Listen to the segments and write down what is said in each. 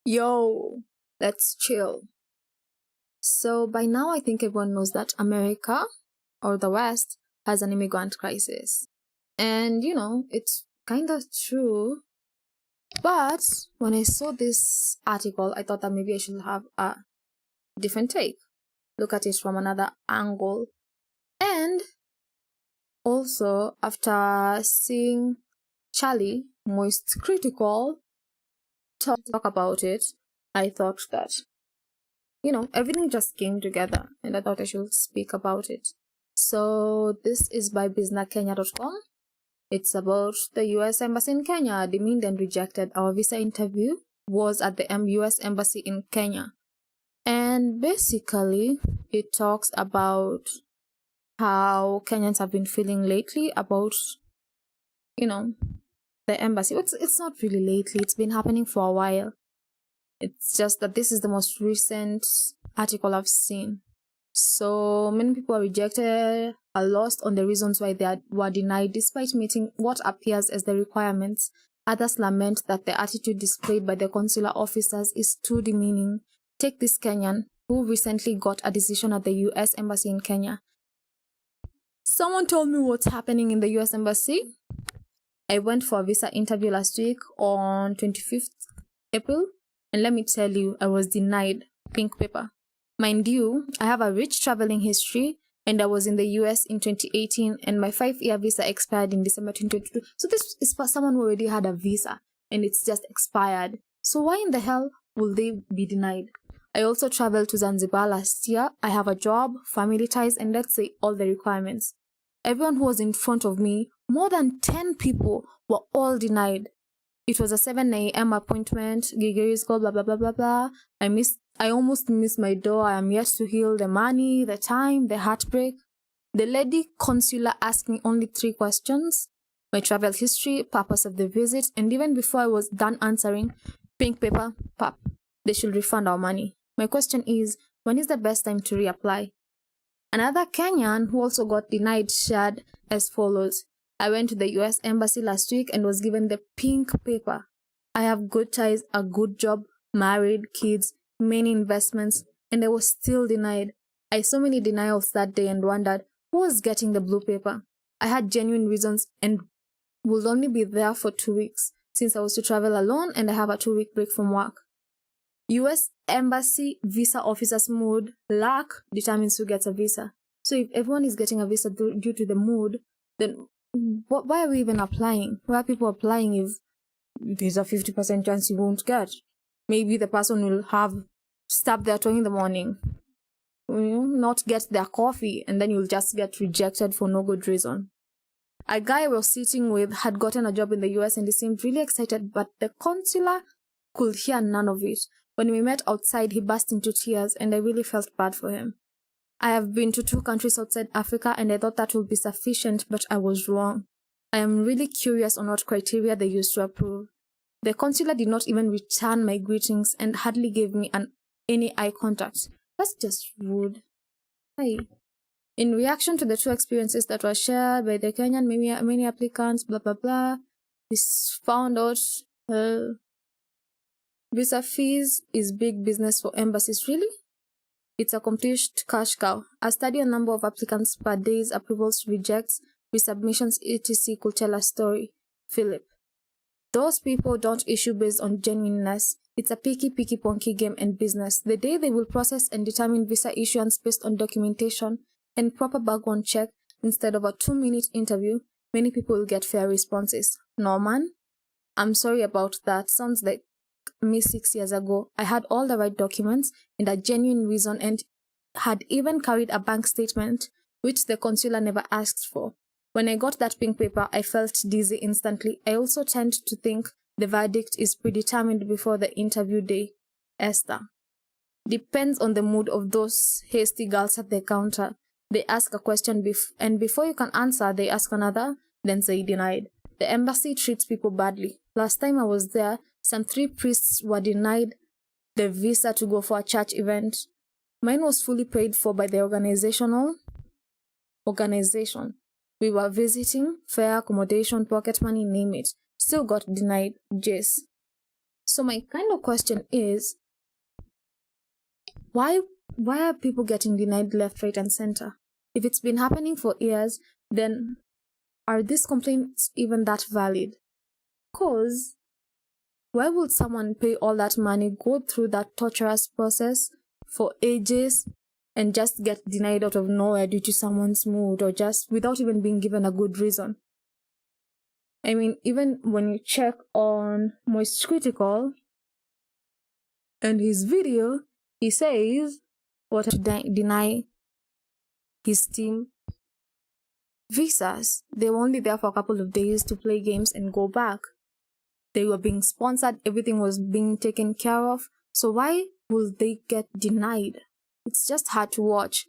Yo, let's chill. So, by now, I think everyone knows that America or the West has an immigrant crisis. And, it's kind of true. But when I saw this article, I thought that maybe I should have a different take, look at it from another angle. And also, after seeing Charlie, most critical, talk about it, I thought that everything just came together and I thought I should speak about it. So this is by businesskenya.com. It's about the US Embassy in Kenya demeaned and rejected our visa interview was at the US Embassy in Kenya. And basically, it talks about how Kenyans have been feeling lately about, the embassy. It's not really lately, it's been happening for a while. It's just that this is the most recent article I've seen. So many people are rejected, are lost on the reasons why they were denied despite meeting what appears as the requirements. Others lament that the attitude displayed by the consular officers is too demeaning. Take this Kenyan who recently got a decision at the US Embassy in Kenya. Someone told me what's happening in the US Embassy. I went for a visa interview last week on 25th April. And let me tell you, I was denied pink paper. Mind you, I have a rich traveling history and I was in the US in 2018 and my 5-year visa expired in December 2022. So this is for someone who already had a visa and it's just expired. So why in the hell will they be denied? I also traveled to Zanzibar last year. I have a job, family ties, and let's say all the requirements. Everyone who was in front of me, more than 10 people, were all denied. It was a 7 a.m. appointment, Gigeri's call, blah, blah, blah, blah, blah. I almost missed my door. I am yet to heal the money, the time, the heartbreak. The lady consular asked me only 3 questions. My travel history, purpose of the visit, and even before I was done answering, pink paper, pap, they should refund our money. My question is, when is the best time to reapply? Another Kenyan who also got denied shared as follows. I went to the US Embassy last week and was given the pink paper. I have good ties, a good job, married, kids, many investments, and I was still denied. I saw many denials that day and wondered who was getting the blue paper. I had genuine reasons and would only be there for 2 weeks since I was to travel alone and I have a 2-week break from work. US Embassy visa officers' mood, lack determines who gets a visa. So if everyone is getting a visa due to the mood, then why are we even applying? Why are people applying if there's a 50% chance you won't get? Maybe the person will have stop their toe in the morning, not get their coffee, and then you'll just get rejected for no good reason. A guy I was sitting with had gotten a job in the US and he seemed really excited, but the consular could hear none of it. When we met outside, he burst into tears and I really felt bad for him. I have been to 2 countries outside Africa and I thought that would be sufficient, but I was wrong. I am really curious on what criteria they used to approve. The consular did not even return my greetings and hardly gave me any eye contact. That's just rude. Hi. In reaction to the 2 experiences that were shared by the Kenyan many applicants, blah blah blah, we found out visa fees is big business for embassies, really? It's a complete cash cow. A study on number of applicants per day's approvals, rejects, resubmissions, etc. could tell a story. Philip. Those people don't issue based on genuineness. It's a picky ponky game and business. The day they will process and determine visa issuance based on documentation and proper background check instead of a 2-minute interview, many people will get fair responses. Norman? I'm sorry about that. Sounds like me 6 years ago. I had all the right documents and a genuine reason and had even carried a bank statement, which the consular never asked for. When I got that pink paper, I felt dizzy instantly. I also tend to think the verdict is predetermined before the interview day. Esther. Depends on the mood of those hasty girls at the counter. They ask a question and before you can answer, they ask another, then say denied. The embassy treats people badly. Last time I was there, some 3 priests were denied the visa to go for a church event. Mine was fully paid for by the organization. We were visiting, fare, accommodation, pocket money, name it. Still got denied, Jace. So my kind of question is, why are people getting denied left, right, and center? If it's been happening for years, then are these complaints even that valid? Because why would someone pay all that money, go through that torturous process for ages, and just get denied out of nowhere due to someone's mood, or just without even being given a good reason? I mean, even when you check on Moist Critical and his video, he says what to deny his team visas. They were only there for a couple of days to play games and go back. They were being sponsored, everything was being taken care of. So why will they get denied? It's just hard to watch,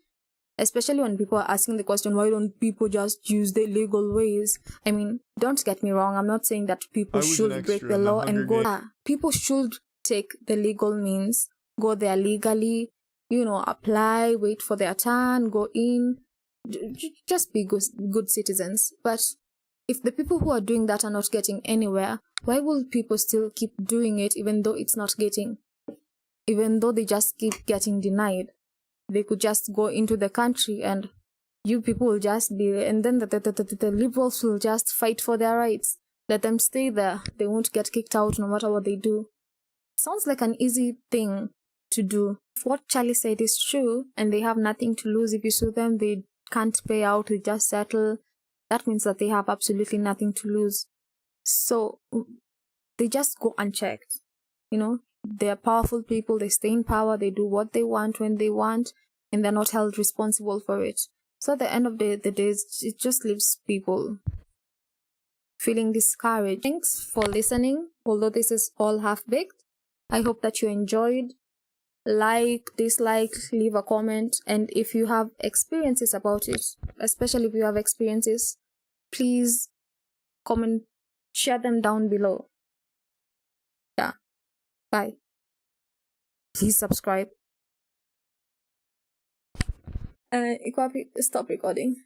especially when people are asking the question, why don't people just use the legal ways? I mean, don't get me wrong, I'm not saying that people should break the law and go there. People should take the legal means, go there legally, apply, wait for their turn, go in, just be good citizens. But if the people who are doing that are not getting anywhere, why will people still keep doing it even though they just keep getting denied? They could just go into the country and you people will just be, and then the liberals will just fight for their rights. Let them stay there. They won't get kicked out no matter what they do. Sounds like an easy thing to do. If what Charlie said is true and they have nothing to lose, if you sue them, they can't pay out, they just settle. That means that they have absolutely nothing to lose. So they just go unchecked. They're powerful people, they stay in power, they do what they want when they want, and they're not held responsible for it. So at the end of the day, it just leaves people feeling discouraged. Thanks for listening. Although this is all half-baked, I hope that you enjoyed. Like, dislike, leave a comment, and if you have experiences about it, especially if you have experiences, please comment, share them down below. Yeah, bye. Please subscribe. Stop recording.